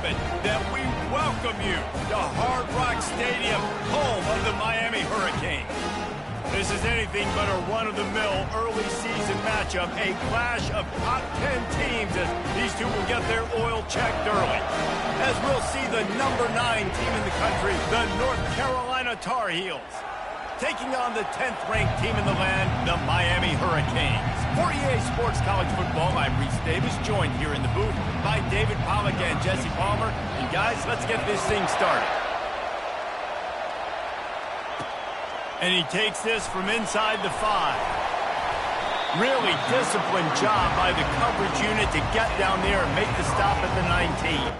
gentlemen, that we welcome you to Hard Rock Stadium, home of the Miami Hurricanes. This is anything but a run-of-the-mill early season matchup, a clash of top 10 teams as these two will get their oil checked early. As we'll see the number 9 team in the country, the North Carolina Tar Heels, taking on the 10th-ranked team in the land, the Miami Hurricanes. For EA Sports College Football, I'm Reese Davis, joined here in the booth by David Pollack and Jesse Palmer. And guys, let's get this thing started. And he takes this from inside the 5. Really disciplined job by the coverage unit to get down there and make the stop at the 19.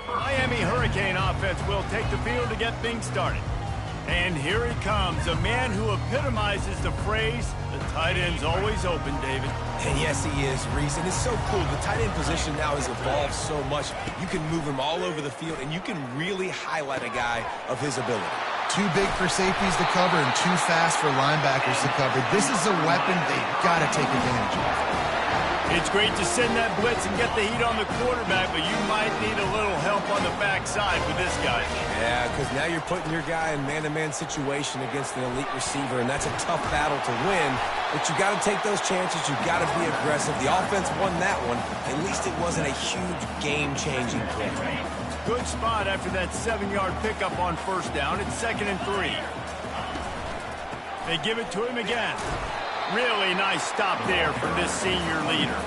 Miami Hurricane offense will take the field to get things started. And here he comes, a man who epitomizes the phrase, the tight end's always open, David. And yes, he is, Reese. And it's so cool. The tight end position now has evolved so much. You can move him all over the field, and you can really highlight a guy of his ability. Too big for safeties to cover and too fast for linebackers to cover. This is a weapon they've got to take advantage of. It's great to send that blitz and get the heat on the quarterback, but you might need a little help on the backside with this guy. Yeah, because now you're putting your guy in man-to-man situation against an elite receiver, and that's a tough battle to win. But you got to take those chances. You got to be aggressive. The offense won that one. At least it wasn't a huge game-changing play. Good spot after that 7-yard pickup on first down. It's 2nd and 3. They give it to him again. Really nice stop there from this senior leader.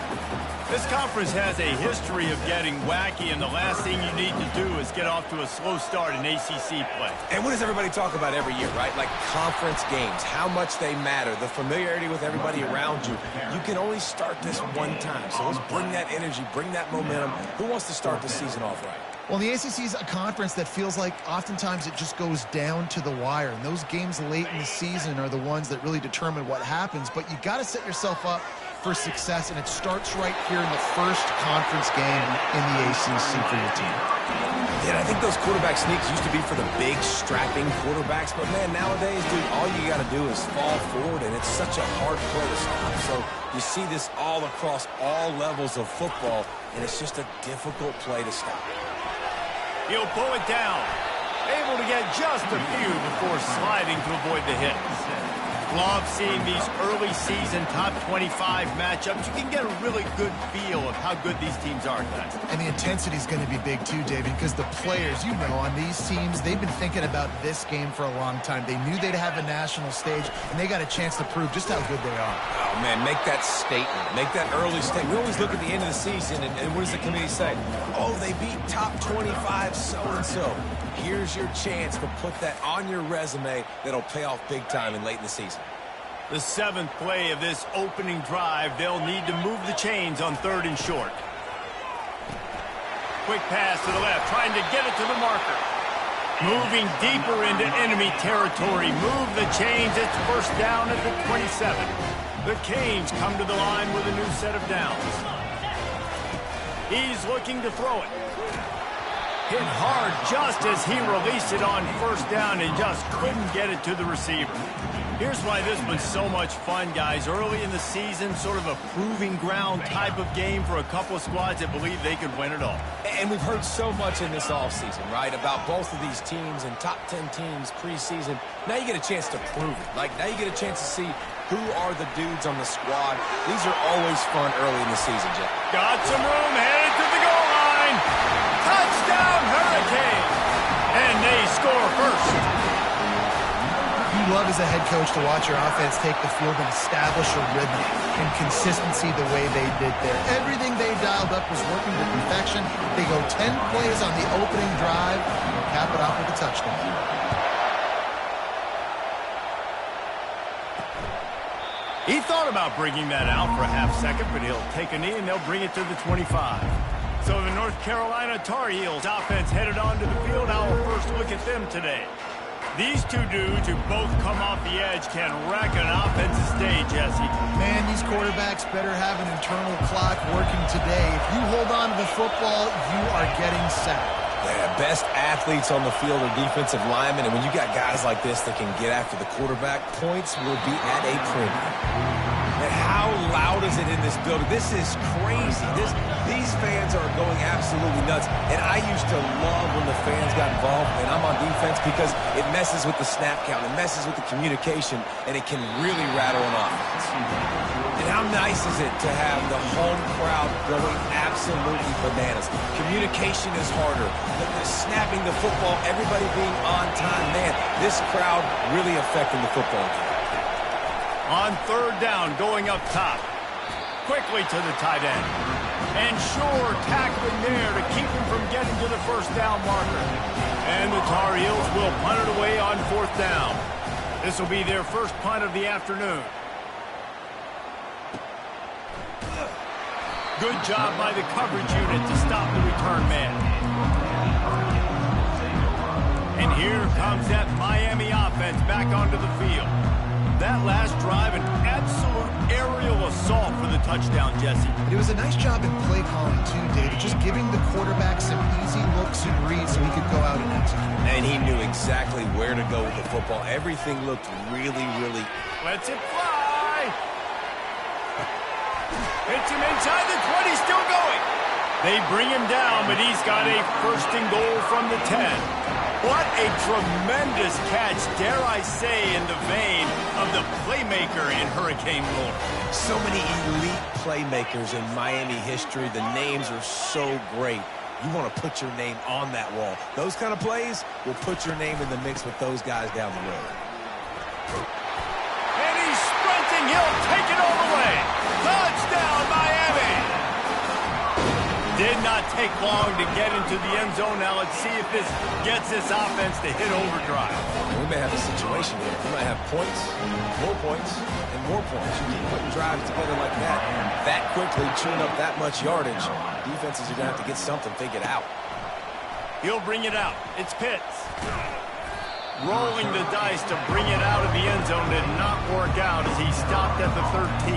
This conference has a history of getting wacky, and the last thing you need to do is get off to a slow start in ACC play. And what does everybody talk about every year, right? Like conference games, how much they matter, the familiarity with everybody around you. You can only start this one time, so let's bring that energy, bring that momentum. Who wants to start the season off right? Well, the ACC is a conference that feels like oftentimes it just goes down to the wire. And those games late in the season are the ones that really determine what happens. But you got to set yourself up for success, and it starts right here in the first conference game in the ACC for your team. Yeah, I think those quarterback sneaks used to be for the big, strapping quarterbacks. But, man, nowadays, dude, all you got to do is fall forward, and it's such a hard play to stop. So you see this all across all levels of football, and it's just a difficult play to stop. He'll pull it down. Able to get just a few before sliding to avoid the hit. Love seeing these early season top 25 matchups. You can get a really good feel of how good these teams are, guys. And the intensity is going to be big too, David, because the players, you know, on these teams, they've been thinking about this game for a long time. They knew they'd have a national stage, and they got a chance to prove just how good they are. Oh, man, make that statement. Make that early statement. We always look at the end of the season, and what does the committee say? Oh, they beat top 25 so-and-so. Here's your chance to put that on your resume that'll pay off big time and late in the season. The 7th play of this opening drive, they'll need to move the chains on 3rd and short. Quick pass to the left, trying to get it to the marker. Moving deeper into enemy territory. Move the chains. It's first down at the 27. The Canes come to the line with a new set of downs. He's looking to throw it. Hit hard just as he released it on first down and just couldn't get it to the receiver. Here's why this was so much fun, guys. Early in the season, sort of a proving ground type of game for a couple of squads that believe they could win it all. And we've heard so much in this offseason, right, about both of these teams and top 10 teams preseason. Now you get a chance to prove it. Like, now you get a chance to see who are the dudes on the squad. These are always fun early in the season, Jeff. Got some room, headed to the goal line. Touchdown, Hurricane! And they score first. You love as a head coach to watch your offense take the field and establish a rhythm and consistency the way they did there. Everything they dialed up was working to perfection. They go 10 plays on the opening drive and cap it off with a touchdown. He thought about bringing that out for a half second, but he'll take a knee and they'll bring it to the 25. So the North Carolina Tar Heels offense headed onto the field. Our first look at them today. These two dudes who both come off the edge can wreck an offensive stage, Jesse. Man, these quarterbacks better have an internal clock working today. If you hold on to the football, you are getting sacked. Yeah, best athletes on the field are defensive linemen, and when you got guys like this that can get after the quarterback, points will be at a premium. And how loud is it in this building? This is crazy. These fans are going absolutely nuts. And I used to love when the fans got involved, and I'm on defense, because it messes with the snap count, it messes with the communication, and it can really rattle an offense. And how nice is it to have the home crowd going absolutely bananas? Communication is harder. The snapping the football, everybody being on time. Man, this crowd really affecting the football game. On 3rd down, going up top. Quickly to the tight end. And Shore tackling there to keep him from getting to the first down marker. And the Tar Heels will punt it away on 4th down. This will be their first punt of the afternoon. Good job by the coverage unit to stop the return man. And here comes that Miami offense back onto the field. That last drive, an absolute aerial assault for the touchdown, Jesse. But it was a nice job in play calling, too, David. Just giving the quarterback some easy looks and reads so he could go out and execute. And he knew exactly where to go with the football. Everything looked really, really... Lets it fly. Hits him inside the 20, still going. They bring him down, but he's got a first and goal from the 10. What a tremendous catch, dare I say, in the vein of the playmaker in Hurricane lore. So many elite playmakers in Miami history. The names are so great. You want to put your name on that wall. Those kind of plays will put your name in the mix with those guys down the road. And he's sprinting. He'll take it all the way. Touchdown, Miami! Did not take long to get into the end zone. Now let's see if this gets this offense to hit overdrive. We may have a situation here. We might have points, and more points. You keep putting drives together like that quickly, chewing up that much yardage. Defenses are going to have to get something figured out. He'll bring it out. It's Pitts. Rolling the dice to bring it out of the end zone did not work out as he stopped at the 13.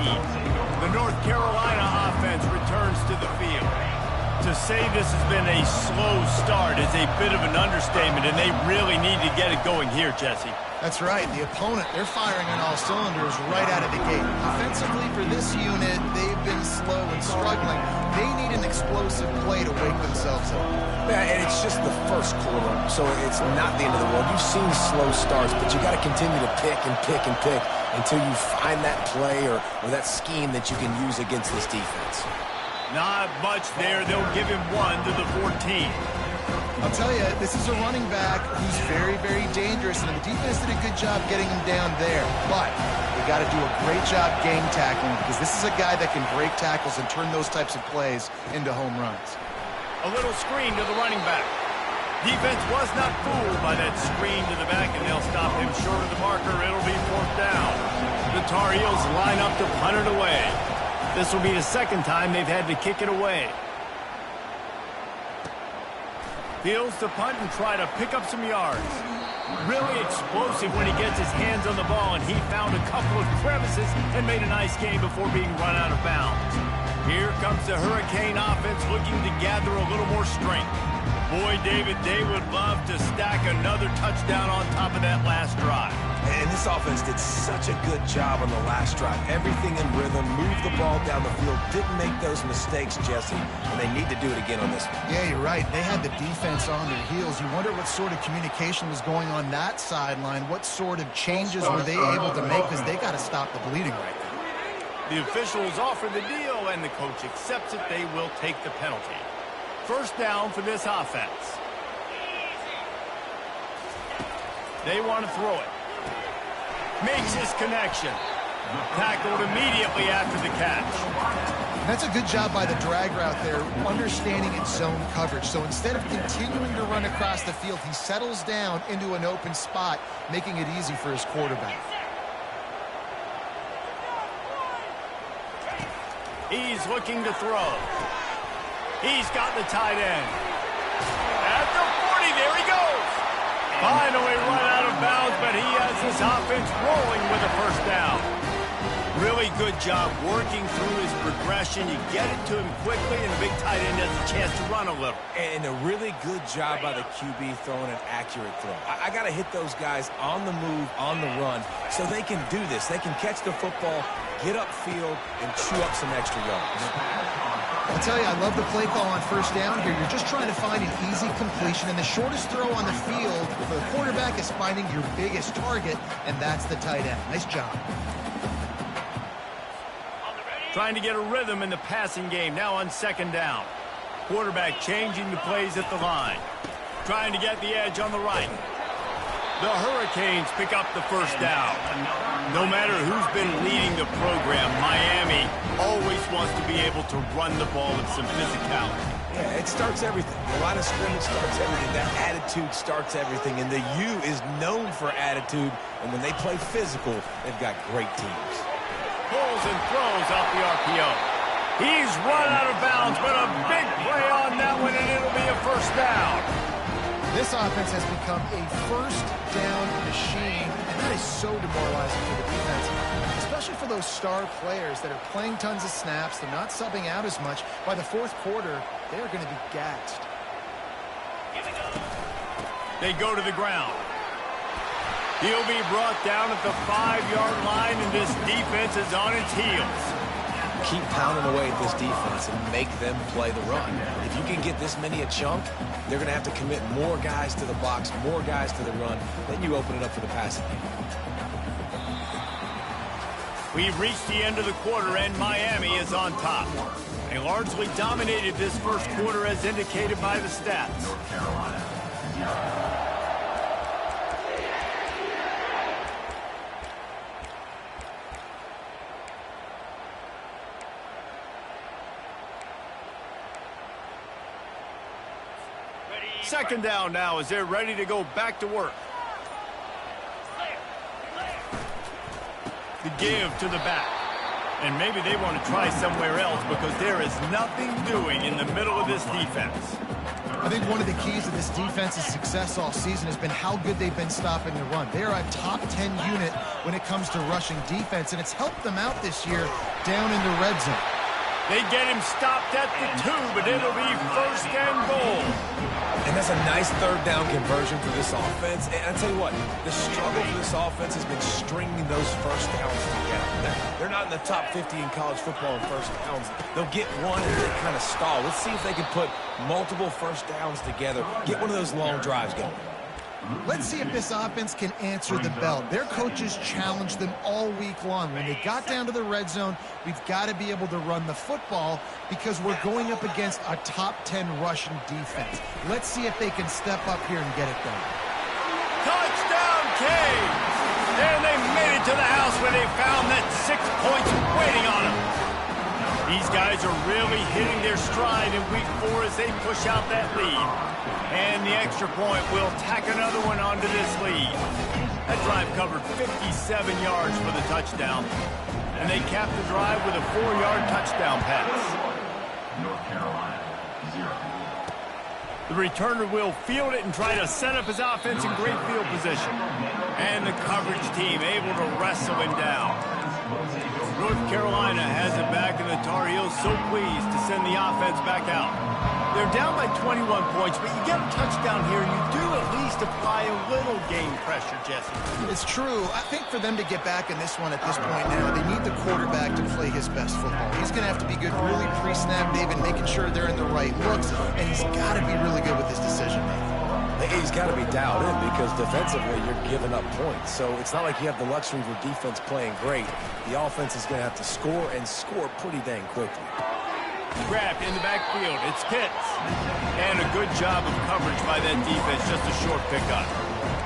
The North Carolina offense returns to the field. To say this has been a slow start is a bit of an understatement, and they really need to get it going here, Jesse. That's right. The opponent, they're firing on all cylinders right out of the gate. Offensively for this unit, they've been slow and struggling. They need an explosive play to wake themselves up. Yeah, and it's just the first quarter, so it's not the end of the world. You've seen slow starts, but you got to continue to pick and pick and pick until you find that play or that scheme that you can use against this defense. Not much there. They'll give him 1 to the 14. I'll tell you, this is a running back who's very, very dangerous, and the defense did a good job getting him down there. But they got to do a great job game tackling because this is a guy that can break tackles and turn those types of plays into home runs. A little screen to the running back. Defense was not fooled by that screen to the back, and they'll stop him short of the marker. It'll be 4th down. The Tar Heels line up to punt it away. This will be the second time they've had to kick it away. Fields to punt and try to pick up some yards. Really explosive when he gets his hands on the ball, and he found a couple of crevices and made a nice game before being run out of bounds. Here comes the Hurricane offense looking to gather a little more strength. Boy, David, they would love to stack another touchdown on top of that last drive. And this offense did such a good job on the last drive. Everything in rhythm, moved the ball down the field, didn't make those mistakes, Jesse, and they need to do it again on this one. Yeah, you're right. They had the defense on their heels. You wonder what sort of communication was going on that sideline. What sort of changes were they able to make because they got to stop the bleeding right now. The officials offer the deal, and the coach accepts it. They will take the penalty. First down for this offense. They want to throw it. Makes his connection. Tackled immediately after the catch. That's a good job by the drag route there, understanding its zone coverage. So instead of continuing to run across the field, he settles down into an open spot, making it easy for his quarterback. He's looking to throw. He's got the tight end. At the 40, there he goes. Finally run out of bounds, but he has his offense rolling with a first down. Really good job working through his progression. You get it to him quickly, and the big tight end has a chance to run a little. And a really good job by the QB throwing an accurate throw. I got to hit those guys on the move, on the run, so they can do this. They can catch the football, get upfield, and chew up some extra yards. I'll tell you, I love the play call on first down here. You're just trying to find an easy completion, and the shortest throw on the field for the quarterback is finding your biggest target, and that's the tight end. Nice job. Trying to get a rhythm in the passing game now on second down. Quarterback changing the plays at the line. Trying to get the edge on the right. The Hurricanes pick up the first down. No matter who's been leading the program, Miami always wants to be able to run the ball with some physicality. Yeah, it starts everything. The line of scrimmage starts everything. That attitude starts everything. And the U is known for attitude. And when they play physical, they've got great teams. Pulls and throws off the RPO. He's run out of bounds, but a big play on that one, and it'll be a first down. This offense has become a first down machine, and that is so demoralizing for the defense, especially for those star players that are playing tons of snaps. They're not subbing out as much. By the fourth quarter, they are going to be gassed. They go to the ground. He'll be brought down at the 5-yard line, and this defense is on its heels. Keep pounding away at this defense and make them play the run. If you can get this many a chunk, they're going to have to commit more guys to the box, more guys to the run. Then you open it up for the passing game. We've reached the end of the quarter, and Miami is on top. They largely dominated this first quarter as indicated by the stats. North Carolina. Second down now as they're ready to go back to work. The give to the back. And maybe they want to try somewhere else because there is nothing doing in the middle of this defense. I think one of the keys to this defense's success all season has been how good they've been stopping the run. They are a top 10 unit when it comes to rushing defense, and it's helped them out this year down in the red zone. They get him stopped at the 2, but it'll be first and goal. And that's a nice third down conversion for this offense. And I tell you what, the struggle for this offense has been stringing those first downs together. They're not in the top 50 in college football in first downs. They'll get one and they kind of stall. Let's see if they can put multiple first downs together, get one of those long drives going. Let's see if this offense can answer the bell. Their coaches challenged them all week long. When they got down to the red zone, we've got to be able to run the football because we're going up against a top 10 rushing defense. Let's see if they can step up here and get it done. Touchdown, Canes! And they made it to the house where they found that 6 points waiting on them. These guys are really hitting their stride in week 4 as they push out that lead. And the extra point will tack another one onto this lead. That drive covered 57 yards for the touchdown. And they capped the drive with a 4-yard touchdown pass. North Carolina, 0. The returner will field it and try to set up his offense in great field position. And the coverage team able to wrestle him down. North Carolina has it back, and the Tar Heels so pleased to send the offense back out. They're down by 21 points, but you get a touchdown here, and you do at least apply a little game pressure, Jesse. It's true. I think for them to get back in this one at this point now, they need the quarterback to play his best football. He's going to have to be good really pre-snap, David, making sure they're in the right looks, and he's got to be really good with his decision-making. He's got to be dialed in because defensively you're giving up points. So it's not like you have the luxury of your defense playing great. The offense is going to have to score and score pretty dang quickly. Grabbed in the backfield. It's Pitts. And a good job of coverage by that defense. Just a short pickup.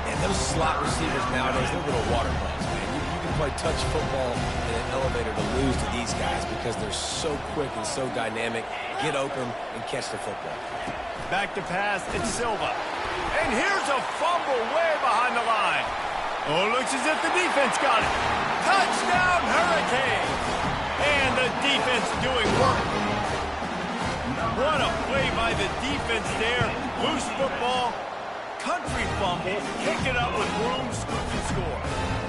And those slot receivers nowadays, they're little water bugs, man. You can play touch football in an elevator to lose to these guys because they're so quick and so dynamic. Get open and catch the football. Back to pass. It's Silva. And here's a fumble way behind the line. Oh, looks as if the defense got it. Touchdown, Hurricane. And the defense doing work. What a play by the defense there. Loose football, country fumble, kick it up with room, scoop and score.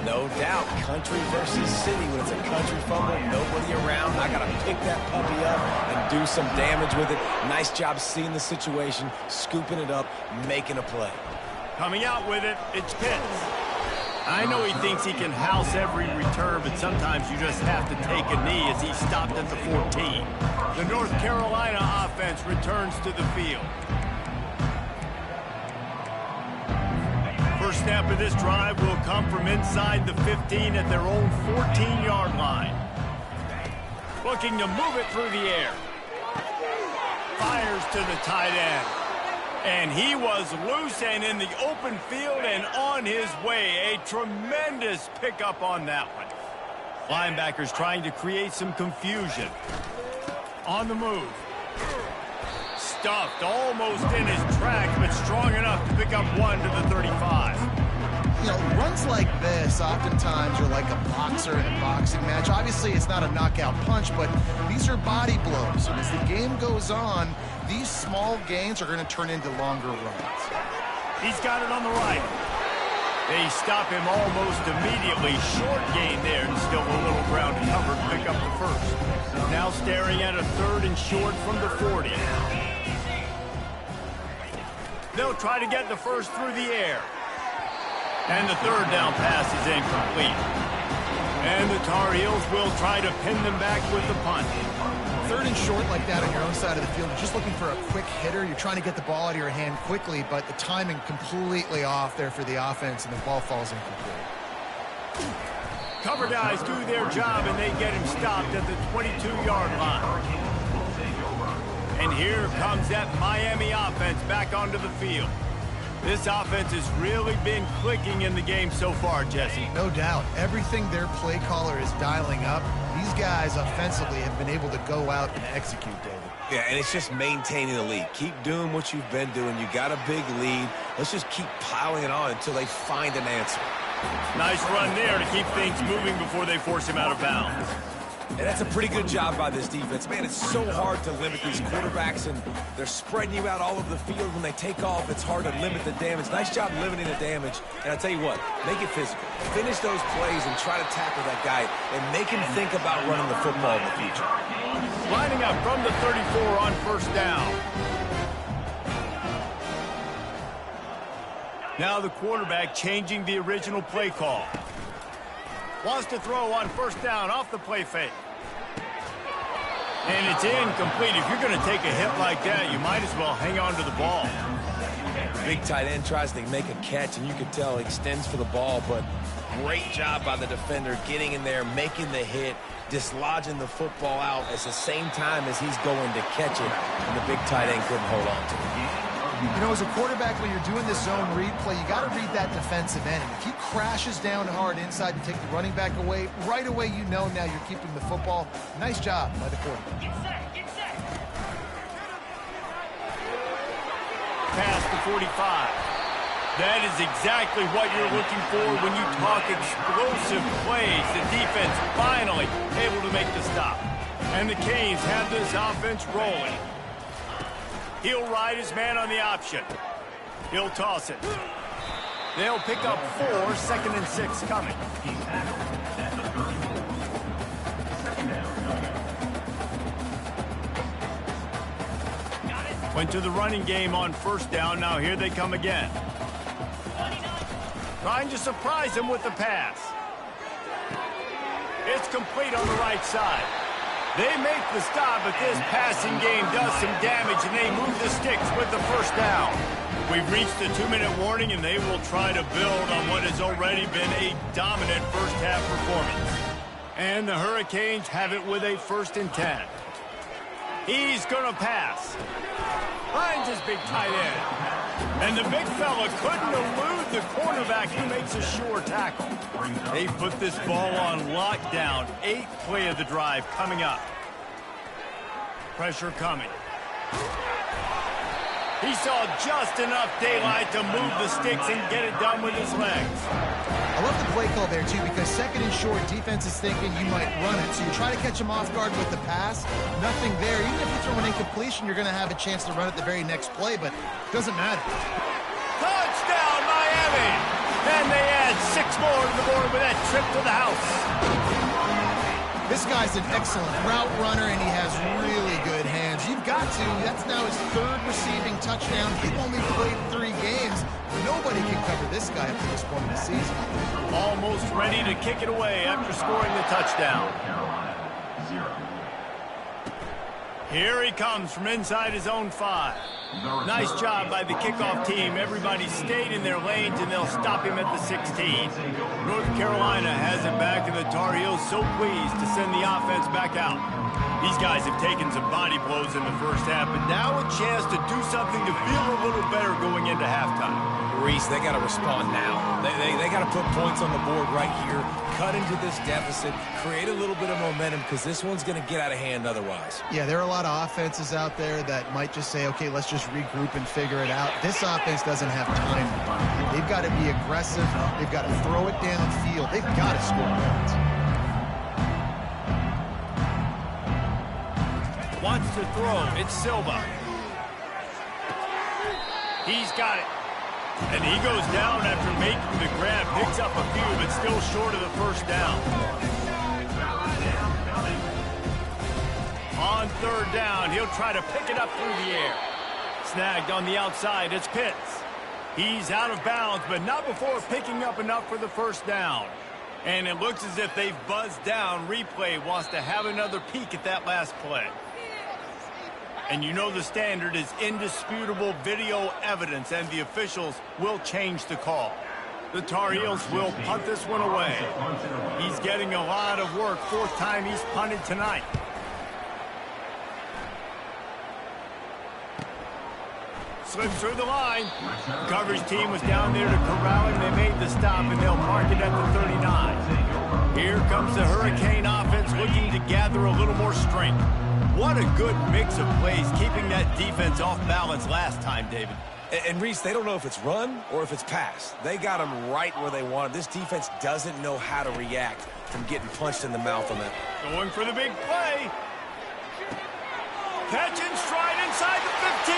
No doubt, country versus city. When it's a country fumble, nobody around. I got to pick that puppy up and do some damage with it. Nice job seeing the situation, scooping it up, making a play. Coming out with it, it's Pitts. I know he thinks he can house every return, but sometimes you just have to take a knee as he stopped at the 14. The North Carolina offense returns to the field. First snap of this drive will come from inside the 15 at their own 14-yard line. Looking to move it through the air. Fires to the tight end. And he was loose and in the open field and on his way. A tremendous pickup on that one. Linebackers trying to create some confusion. On the move. Stuffed almost in his tracks, but strong enough to pick up one to the 35. You know, runs like this oftentimes are like a boxer in a boxing match. Obviously, it's not a knockout punch, but these are body blows. And as the game goes on, these small gains are going to turn into longer runs. He's got it on the right. They stop him almost immediately. Short gain there, and still a little ground to cover to pick up the first. Now staring at a 3rd and short from the 40. They'll try to get the first through the air. And the 3rd down pass is incomplete. And the Tar Heels will try to pin them back with the punt. 3rd and short like that on your own side of the field, you're just looking for a quick hitter. You're trying to get the ball out of your hand quickly, but the timing completely off there for the offense, and the ball falls incomplete. Cover guys do their job, and they get him stopped at the 22-yard line. And here comes that Miami offense back onto the field. This offense has really been clicking in the game so far, Jesse. No doubt. Everything their play caller is dialing up, these guys offensively have been able to go out and execute, David. Yeah, and it's just maintaining the lead. Keep doing what you've been doing. You got a big lead. Let's just keep piling it on until they find an answer. Nice run there to keep things moving before they force him out of bounds. And that's a pretty good job by this defense. Man, it's so hard to limit these quarterbacks, and they're spreading you out all over the field. When they take off, it's hard to limit the damage. Nice job limiting the damage. And I'll tell you what, make it physical. Finish those plays and try to tackle that guy and make him think about running the football in the future. Lining up from the 34 on first down. Now the quarterback changing the original play call. Wants to throw on first down off the play fake. And it's incomplete. If you're going to take a hit like that, you might as well hang on to the ball. Big tight end tries to make a catch, and you can tell he extends for the ball, but great job by the defender getting in there, making the hit, dislodging the football out at the same time as he's going to catch it, and the big tight end couldn't hold on to it. You know, as a quarterback, when you're doing this zone read play, you got to read that defensive end. If he crashes down hard inside and take the running back away, right away you know now you're keeping the football. Nice job by the quarterback. Get set, get set. Pass to 45. That is exactly what you're looking for when you talk explosive plays. The defense finally able to make the stop. And the Canes have this offense rolling. He'll ride his man on the option. He'll toss it. They'll pick up 4, 2nd and 6 coming. Went to the running game on first down. Now here they come again. Trying to surprise him with the pass. It's complete on the right side. They make the stop, but this passing game does some damage, and they move the sticks with the first down. We've reached the 2-minute warning, and they will try to build on what has already been a dominant first-half performance. And the Hurricanes have it with a 1st and 10. He's going to pass. Finds his big tight end. And the big fella couldn't elude the cornerback who makes a sure tackle. They put this ball on lockdown. 8th play of the drive coming up. Pressure coming. He saw just enough daylight to move the sticks and get it done with his legs. I love the play call there, too, because 2nd and short, defense is thinking you might run it. So you try to catch him off guard with the pass. Nothing there. Even if you throw an incompletion, you're going to have a chance to run it the very next play, but it doesn't matter. Touchdown, Miami! And they add 6 more to the board with that trip to the house. This guy's an excellent route runner, and he has really good hands. You've got to. That's now his 3rd receiving touchdown. He only played 3 games. Nobody can cover this guy up to this point in the season. Almost ready to kick it away after scoring the touchdown. Carolina, 0. Here he comes from inside his own 5. Nice job by the kickoff team. Everybody stayed in their lanes, and they'll stop him at the 16. North Carolina has it back, and the Tar Heels so pleased to send the offense back out. These guys have taken some body blows in the first half, but now a chance to do something to feel a little better going into halftime. Reese, they got to respond now. They got to put points on the board right here, cut into this deficit, create a little bit of momentum, because this one's going to get out of hand otherwise. Yeah, there are a lot of offenses out there that might just say, okay, let's just regroup and figure it out. This offense doesn't have time. They've got to be aggressive. They've got to throw it down the field. They've got to score points. Wants to throw. It's Silva. He's got it. And he goes down after making the grab. Picks up a few, but still short of the first down. On 3rd down, he'll try to pick it up through the air. Snagged on the outside. It's Pitts. He's out of bounds, but not before picking up enough for the first down. And it looks as if they've buzzed down. Replay wants to have another peek at that last play. And you know the standard is indisputable video evidence, and the officials will change the call. The Tar Heels will punt this one away. He's getting a lot of work. 4th time he's punted tonight. Slips through the line. The coverage team was down there to corral him. They made the stop, and they'll mark it at the 39. Here comes the Hurricane offense looking to gather a little more strength. What a good mix of plays, keeping that defense off balance last time, David. And Reese, they don't know if it's run or if it's pass. They got them right where they want them. This defense doesn't know how to react from getting punched in the mouth on that. Going for the big play. Catch and stride inside the 15.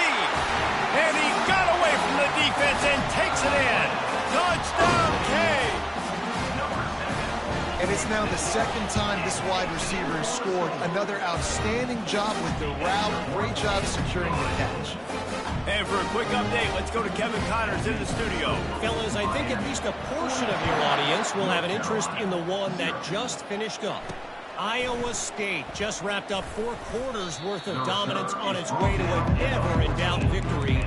And he got away from the defense and takes it in. Touchdown, K. And it's now the second time this wide receiver has scored. Another outstanding job with the route. Great job securing the catch. And for a quick update, let's go to Kevin Connors in the studio. Fellas, I think at least a portion of your audience will have an interest in the one that just finished up. Iowa State just wrapped up 4 quarters worth of dominance on its way to a never-in-doubt victory.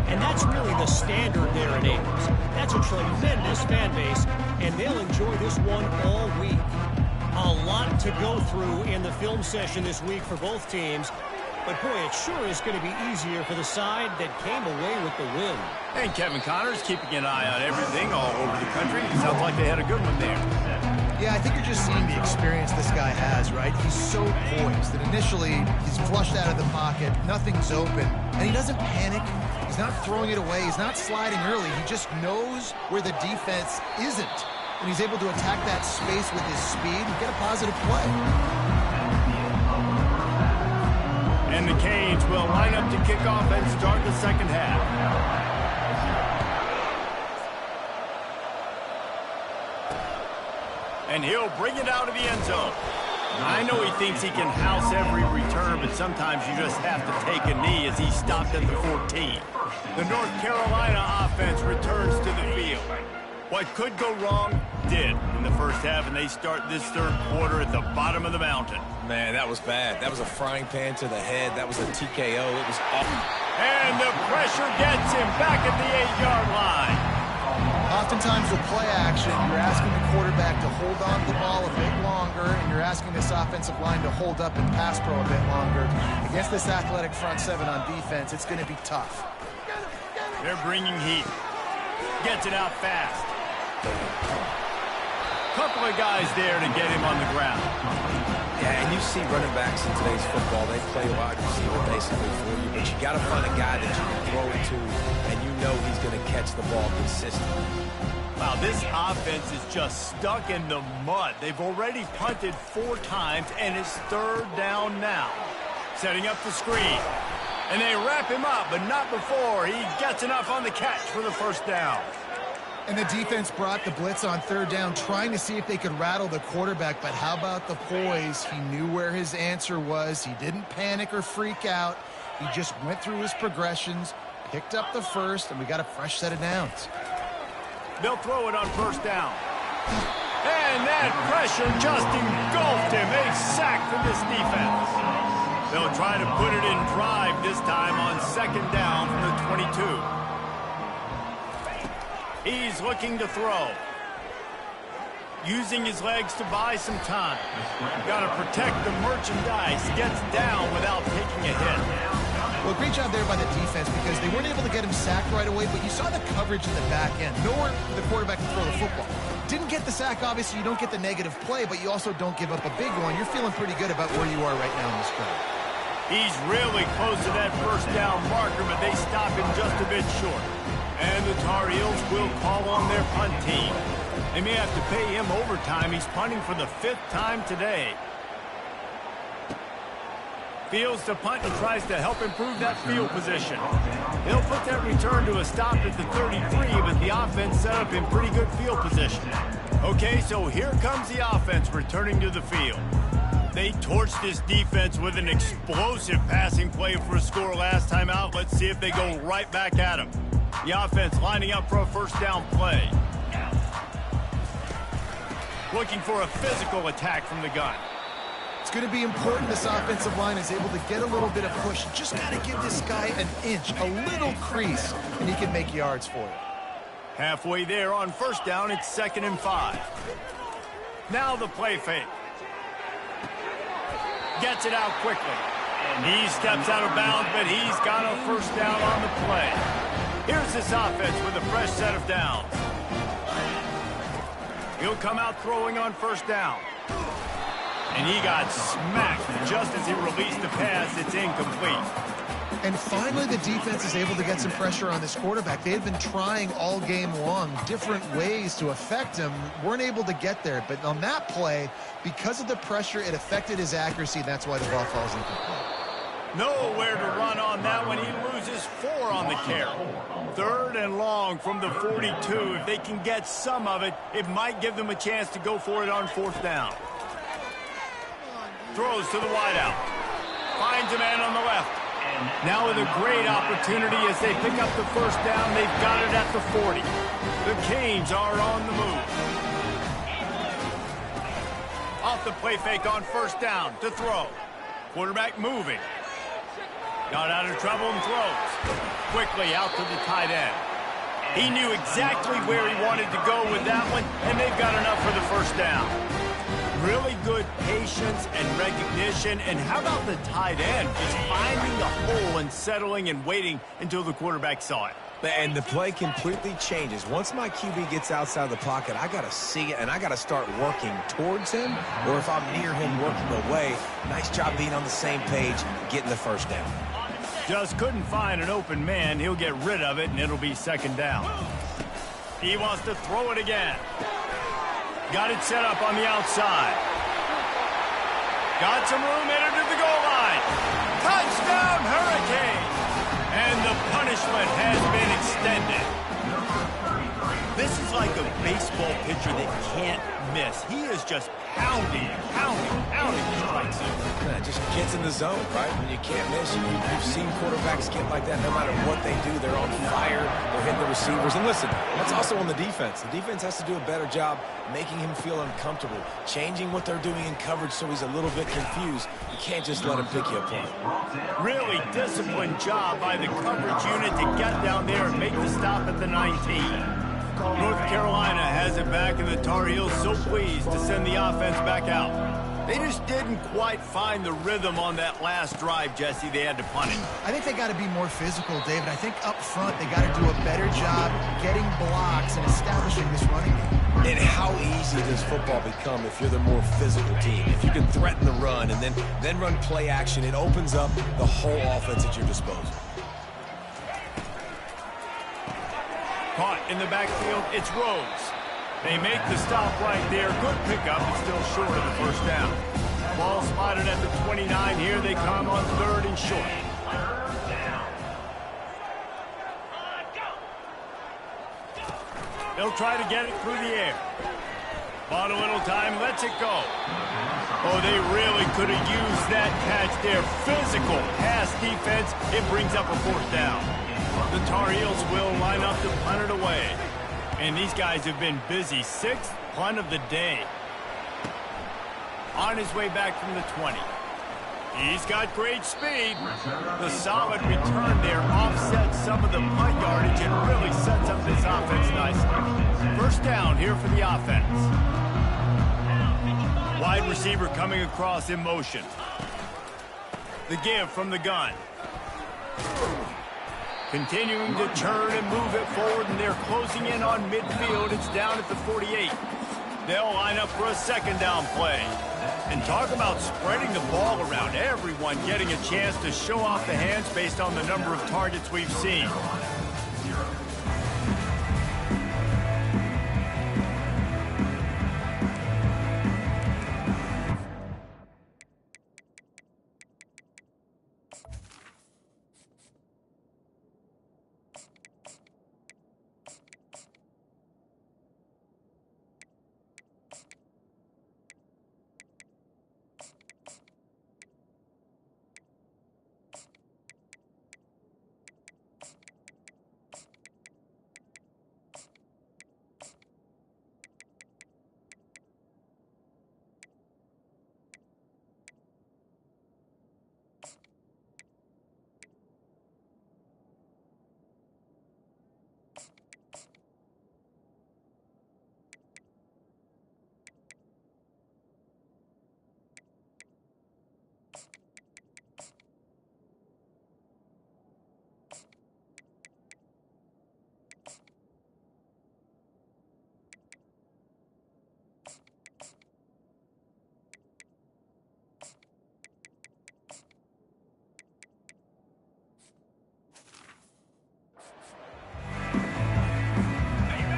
And that's really the standard there in Ames. That's a tremendous fan base, and they'll enjoy this one all week. A lot to go through in the film session this week for both teams. But, boy, it sure is going to be easier for the side that came away with the win. And Kevin Connors keeping an eye on everything all over the country. Sounds like they had a good one there. Yeah, I think you're just seeing the experience this guy has, right? He's so poised that initially he's flushed out of the pocket, nothing's open, and he doesn't panic. He's not throwing it away. He's not sliding early. He just knows where the defense isn't, and he's able to attack that space with his speed and get a positive play. And the Canes will line up to kick off and start the second half. And he'll bring it out of the end zone. I know he thinks he can house every return, but sometimes you just have to take a knee as he stopped at the 14. The North Carolina offense returns to the field. What could go wrong did in the first half, and they start this third quarter at the bottom of the mountain. Man, that was bad. That was a frying pan to the head. That was a TKO. It was awful. And the pressure gets him back at the 8-yard line. Oftentimes with play action, you're asking the quarterback to hold on to the ball a bit longer, and you're asking this offensive line to hold up and pass pro a bit longer. Against this athletic front seven on defense, it's going to be tough. They're bringing heat. Gets it out fast. Couple of guys there to get him on the ground. Yeah, and you see running backs in today's football, they play wide receiver basically for you, but you got to find a guy that you can throw it to, and you know he's going to catch the ball consistently. Wow, this offense is just stuck in the mud. They've already punted 4 times, and it's third down now. Setting up the screen. And they wrap him up, but not before he gets enough on the catch for the first down. And the defense brought the blitz on third down, trying to see if they could rattle the quarterback. But how about the poise? He knew where his answer was. He didn't panic or freak out. He just went through his progressions, picked up the first, and we got a fresh set of downs. They'll throw it on first down. And that pressure just engulfed him. A sack for this defense. They'll try to put it in drive this time on second down from the 22. He's looking to throw. Using his legs to buy some time. Got to protect the merchandise. Gets down without taking a hit. Well, great job there by the defense because they weren't able to get him sacked right away, but you saw the coverage in the back end. Nowhere for the quarterback to throw the football. Didn't get the sack, obviously. You don't get the negative play, but you also don't give up a big one. You're feeling pretty good about where you are right now in this drive. He's really close to that first down marker, but they stop him just a bit short. And the Tar Heels will call on their punt team. They may have to pay him overtime. He's punting for the 5th time today. Fields to punt and tries to help improve that field position. He'll put that return to a stop at the 33, but the offense set up in pretty good field position. Okay, so here comes the offense returning to the field. They torched this defense with an explosive passing play for a score last time out. Let's see if they go right back at him. The offense lining up for a first down play. Looking for a physical attack from the gun. It's going to be important this offensive line is able to get a little bit of push. Just got to give this guy an inch, a little crease, and he can make yards for you. Halfway there on first down, it's 2nd and 5. Now the play fake. Gets it out quickly. And he steps out of bounds, but he's got a first down on the play. Here's this offense with a fresh set of downs. He'll come out throwing on first down. And he got smacked just as he released the pass. It's incomplete. And finally, the defense is able to get some pressure on this quarterback. They had been trying all game long different ways to affect him, weren't able to get there. But on that play, because of the pressure, it affected his accuracy. That's why the ball falls incomplete. Nowhere to run on that one. He loses 4 on the carry. 3rd and long from the 42. If they can get some of it, it might give them a chance to go for it on 4th down. Throws to the wideout. Finds a man on the left. Now with a great opportunity as they pick up the 1st down. They've got it at the 40. The Canes are on the move. Off the play fake on 1st down to throw. Quarterback moving. Got out of trouble and throws. Quickly out to the tight end. He knew exactly where he wanted to go with that one, and they've got enough for the 1st down. Really good patience and recognition. And how about the tight end? Just finding the hole and settling and waiting until the quarterback saw it. And the play completely changes. Once my QB gets outside the pocket, I got to see it, and I got to start working towards him, or if I'm near him, working away. Nice job being on the same page, getting the 1st down. Just couldn't find an open man. He'll get rid of it, and it'll be 2nd down. He wants to throw it again. Got it set up on the outside. Got some room, entered to the goal line. Touchdown, Hurricane! And the punishment has been extended. This is like a baseball pitcher that can't miss. He is just pounding the strike zone. Yeah, just gets in the zone, right? When you can't miss, you've seen quarterbacks get like that no matter what they do. They're on fire. They're hitting the receivers. And listen, that's also on the defense. The defense has to do a better job making him feel uncomfortable, changing what they're doing in coverage so he's a little bit confused. You can't just let him pick you apart. Really disciplined job by the coverage unit to get down there and make the stop at the 19. North Carolina has it back, and the Tar Heels so pleased to send the offense back out. They just didn't quite find the rhythm on that last drive, Jesse. They had to punt it. I think they got to be more physical, David. I think up front they got to do a better job getting blocks and establishing this running game. And how easy does football become if you're the more physical team? If you can threaten the run and then run play action, it opens up the whole offense at your disposal. Caught in the backfield, it's Rose. They make the stop right there. Good pickup, but still short of the 1st down. Ball spotted at the 29. Here they come on 3rd and short. They'll try to get it through the air. Bought a little time, lets it go. Oh, they really could have used that catch there. Physical pass defense. It brings up a 4th down. The Tar Heels will line up to punt it away. And these guys have been busy. 6th punt of the day. On his way back from the 20. He's got great speed. The solid return there offsets some of the punt yardage and really sets up this offense nicely. 1st down here for the offense. Wide receiver coming across in motion. The give from the gun. Continuing to turn and move it forward, and they're closing in on midfield. It's down at the 48. They'll line up for a 2nd down play. And talk about spreading the ball around. Everyone getting a chance to show off the hands based on the number of targets we've seen.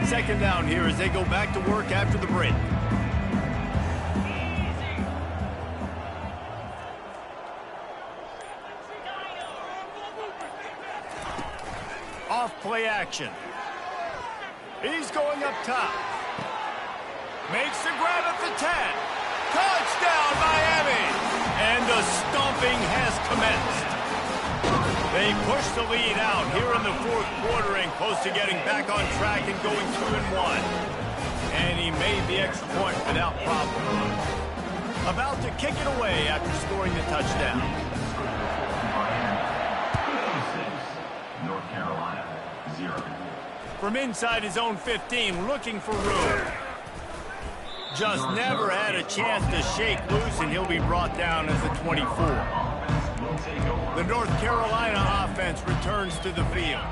second down here as they go back to work after the break. Off play action. He's going up top. Makes the grab at the 10. Touchdown, Miami! And the stomping has commenced. They push the lead out here in the fourth quarter and close to getting back on track and going 2-1. And he made the extra point without problem. About to kick it away after scoring the touchdown. North Carolina, 0. From inside his own 15, looking for room. Just never had a chance to shake loose, and he'll be brought down as the 24. The North Carolina offense returns to the field.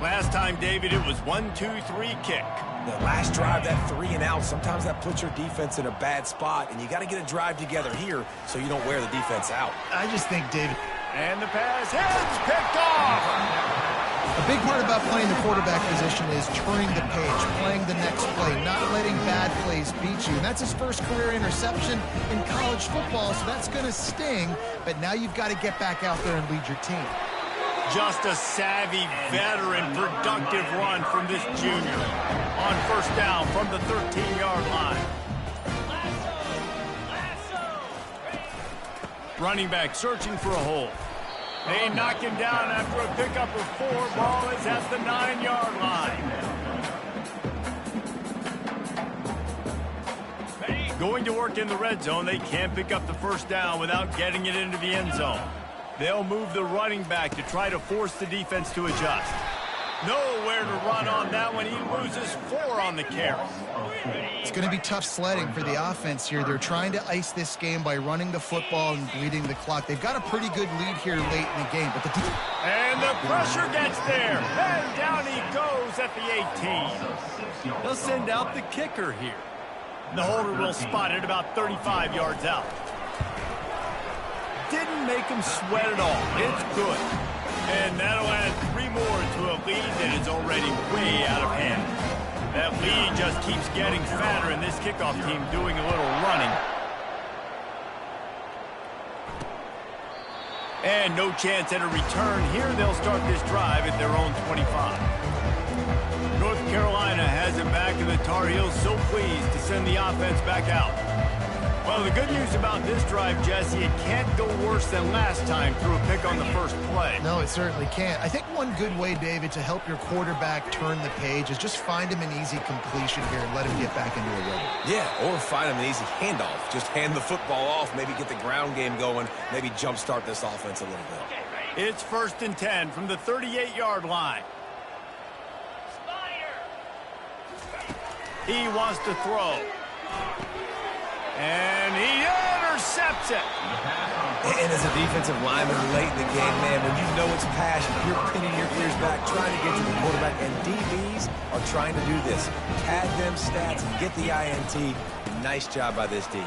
Last time, David, it was 1-2-3 kick. The last drive, that 3 and out, sometimes that puts your defense in a bad spot, and you got to get a drive together here so you don't wear the defense out. I just think, David, and the pass heads picked off. a big part about playing the quarterback position is turning the page, playing the next play, not letting bad plays beat you. And that's his first career interception in college football, so that's going to sting. But now you've got to get back out there and lead your team. Just a savvy, veteran, productive run from this junior. On first down from the 13-yard line. Running back searching for a hole. They knock him down after a pickup of 4. Ball is at the 9-yard line. Going to work in the red zone, they can't pick up the first down without getting it into the end zone. They'll move the running back to try to force the defense to adjust. Nowhere to run on that one. He loses 4 on the carry. It's going to be tough sledding for the offense here. They're trying to ice this game by running the football and bleeding the clock. They've got a pretty good lead here late in the game. But and the pressure gets there. And down he goes at the 18. They'll send out the kicker here. The holder will spot it about 35 yards out. Didn't make him sweat at all. It's good. And that'll add 3 more to a lead that is already way out of hand. That lead just keeps getting fatter, and this kickoff team doing a little running. And no chance at a return. Here they'll start this drive at their own 25. North Carolina has it back, and the Tar Heels so pleased to send the offense back out. Well, the good news about this drive, Jesse, it can't go worse than last time through a pick on the first play. No, it certainly can't. I think one good way, David, to help your quarterback turn the page is just find him an easy completion here and let him get back into a rhythm. Yeah, or find him an easy handoff. Just hand the football off, maybe get the ground game going, maybe jumpstart this offense a little bit. It's 1st and 10 from the 38-yard line. He wants to throw. And he intercepts it. And as a defensive lineman late in the game, man, when you know it's passion, you're pinning your ears back, trying to get to the quarterback, and DBs are trying to do this. Pad them stats and get the INT. Nice job by this D.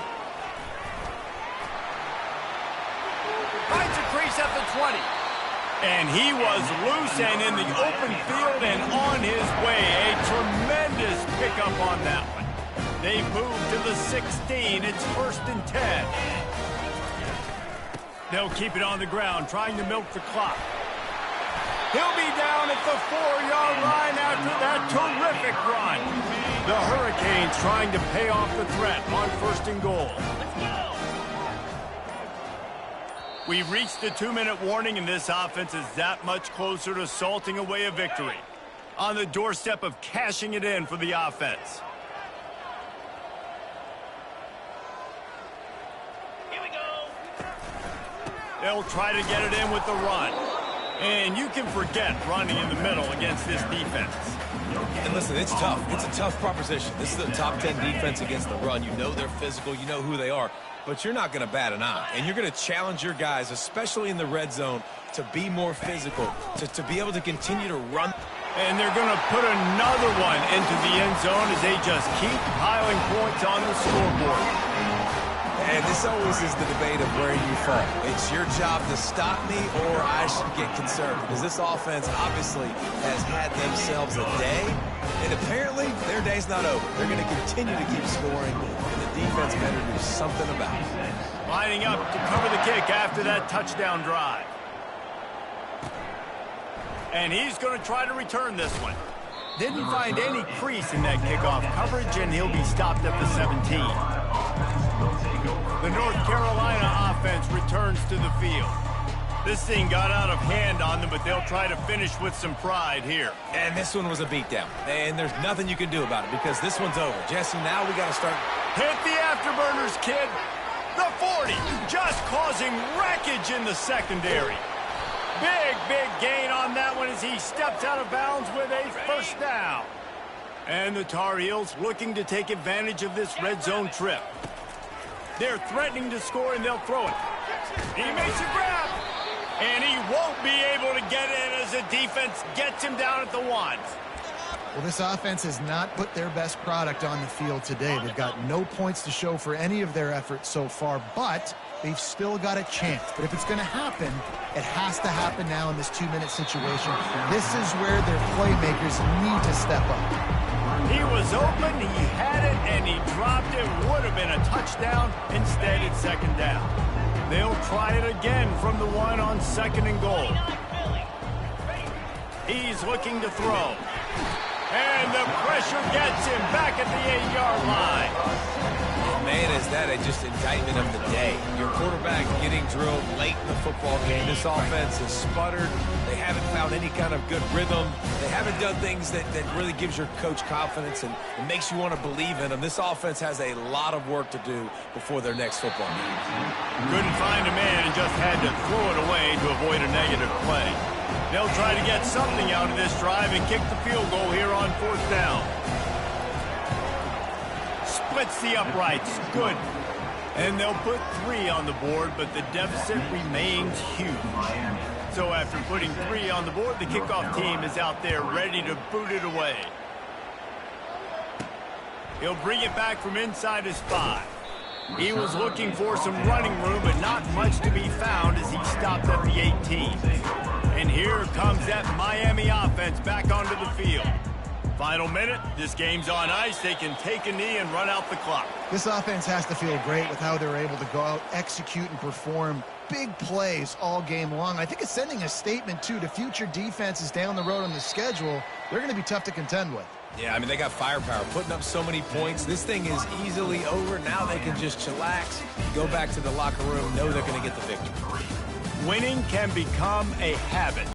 Finds a crease at the 20. And he was loose and in the open field and on his way. A tremendous pickup on that one. They move to the 16. It's 1st and 10. They'll keep it on the ground, trying to milk the clock. He'll be down at the 4-yard line after that terrific run. The Hurricanes trying to pay off the threat on 1st and goal. We've reached the 2-minute warning, and this offense is that much closer to salting away a victory. On the doorstep of cashing it in for the offense. They'll try to get it in with the run. And you can forget running in the middle against this defense. And listen, it's tough. It's a tough proposition. This is a top 10 defense against the run. You know they're physical. You know who they are. But you're not going to bat an eye. And you're going to challenge your guys, especially in the red zone, to be more physical, to be able to continue to run. And they're going to put another one into the end zone as they just keep piling points on the scoreboard. And this always is the debate of where you fall. It's your job to stop me or I should get concerned, because this offense obviously has had themselves a day, and apparently their day's not over. They're going to continue to keep scoring, and the defense better do something about it. Lining up to cover the kick after that touchdown drive. And he's going to try to return this one. Didn't find any crease in that kickoff coverage, and he'll be stopped at the 17. The North Carolina offense returns to the field. This thing got out of hand on them, but they'll try to finish with some pride here. And this one was a beatdown, and there's nothing you can do about it because this one's over. Jesse, now we got to start. Hit the afterburners, kid. The 40, just causing wreckage in the secondary. Big gain on that one as he steps out of bounds with a first down. And the Tar Heels looking to take advantage of this red zone trip. They're threatening to score, and they'll throw it. He makes a grab, and he won't be able to get in as the defense gets him down at the 1. Well, this offense has not put their best product on the field today. They've got no points to show for any of their efforts so far, but they've still got a chance. But if it's going to happen, it has to happen now in this 2-minute situation. This is where their playmakers need to step up. He was open, he had it, and he dropped it. Would have been a touchdown. Instead, it's second down. They'll try it again from the 1 on 2nd and goal. He's looking to throw. And the pressure gets him back at the 8-yard line. Man, is that just indictment of the day. Your quarterback getting drilled late in the football game. This offense has sputtered. They haven't found any kind of good rhythm. They haven't done things that really gives your coach confidence and makes you want to believe in them. This offense has a lot of work to do before their next football game. Couldn't find a man and just had to throw it away to avoid a negative play. They'll try to get something out of this drive and kick the field goal here on 4th down. Splits the uprights. Good. And they'll put 3 on the board, but the deficit remains huge. So after putting 3 on the board, the kickoff team is out there ready to boot it away. He'll bring it back from inside his 5. He was looking for some running room, but not much to be found as he stopped at the 18. And here comes that Miami offense back onto the field. Final minute, this game's on ice. They can take a knee and run out the clock. This offense has to feel great with how they're able to go out, execute, and perform big plays all game long. I think it's sending a statement, too, to future defenses down the road on the schedule. They're going to be tough to contend with. Yeah, I mean, they got firepower, putting up so many points. This thing is easily over. Now they can just chillax, go back to the locker room, know they're going to get the victory. Winning can become a habit.